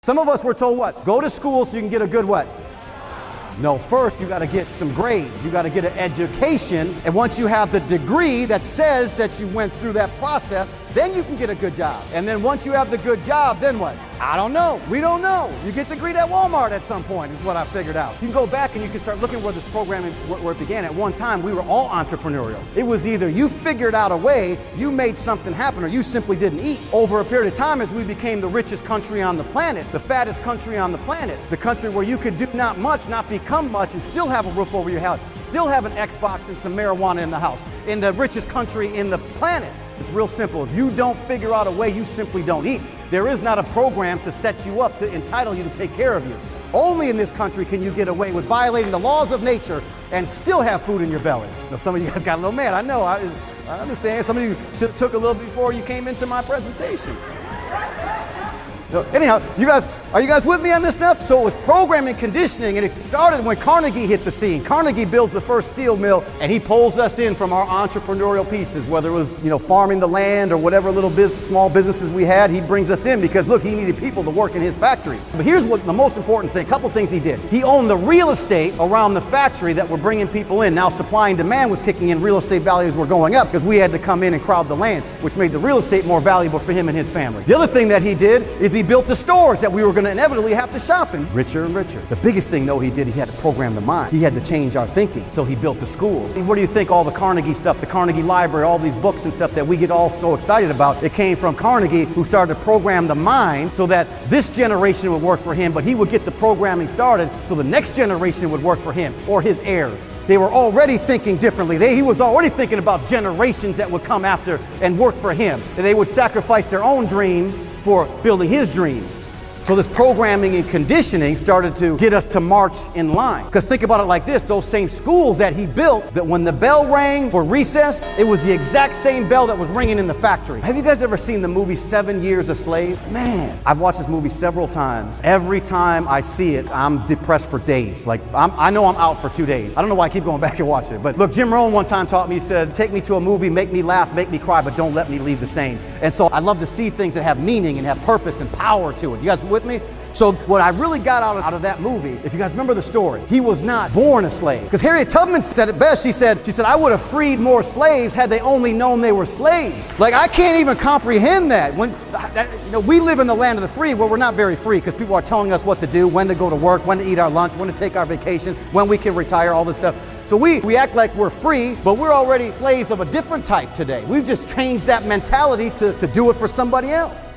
Some of us were told what? Go to school so you can get a good what? No, first you got to get some grades. You got to get an education. And once you have the degree that says that you went through that process, then you can get a good job. And then once you have the good job, then what? I don't know. We don't know. You get the degree at Walmart at some point is what I figured out. You can go back and you can start looking where this programming, where it began. At one time, we were all entrepreneurial. It was either you figured out a way, you made something happen, or you simply didn't eat. Over a period of time, as we became the richest country on the planet, the fattest country on the planet, the country where you could do not much, not become much, and still have a roof over your head, still have an Xbox and some marijuana in the house, in the richest country in the planet. It's real simple. If you don't figure out a way, you simply don't eat. There is not a program to set you up to entitle you to take care of you. Only in this country can you get away with violating the laws of nature and still have food in your belly. Now, some of you guys got a little mad. I know. I understand. Some of you should have took a little before you came into my presentation. Anyhow, are you guys with me on this stuff? So it was programming conditioning, and it started when Carnegie hit the scene. Carnegie builds the first steel mill, and he pulls us in from our entrepreneurial pieces, whether it was farming the land or whatever little small businesses we had. He brings us in because look, he needed people to work in his factories. But here's what the most important thing, a couple things he did. He owned the real estate around the factory that were bringing people in. Now supply and demand was kicking in, real estate values were going up because we had to come in and crowd the land, which made the real estate more valuable for him and his family. The other thing that he did is he built the stores that we were going to inevitably have to shop in, richer and richer. The biggest thing though he did, he had to program the mind. He had to change our thinking. So he built the schools. Where do you think all the Carnegie stuff, the Carnegie Library, all these books and stuff that we get all so excited about, it came from Carnegie, who started to program the mind so that this generation would work for him, but he would get the programming started so the next generation would work for him or his heirs. They were already thinking differently. He was already thinking about generations that would come after and work for him. And they would sacrifice their own dreams for building his dreams. So this programming and conditioning started to get us to march in line. Because think about it like this, those same schools that he built, that when the bell rang for recess, it was the exact same bell that was ringing in the factory. Have you guys ever seen the movie 7 Years a Slave? Man, I've watched this movie several times. Every time I see it, I'm depressed for days. Like, I know I'm out for 2 days. I don't know why I keep going back and watching it. But look, Jim Rohn one time taught me, he said, take me to a movie, make me laugh, make me cry, but don't let me leave the same. And so I love to see things that have meaning and have purpose and power to it. You guys with me? So what I really got out of that movie, if you guys remember the story, he was not born a slave. Because Harriet Tubman said it best. She said, I would have freed more slaves had they only known they were slaves. Like, I can't even comprehend that. We live in the land of the free, where we're not very free because people are telling us what to do, when to go to work, when to eat our lunch, when to take our vacation, when we can retire, all this stuff. So we act like we're free, but we're already slaves of a different type today. We've just changed that mentality to do it for somebody else.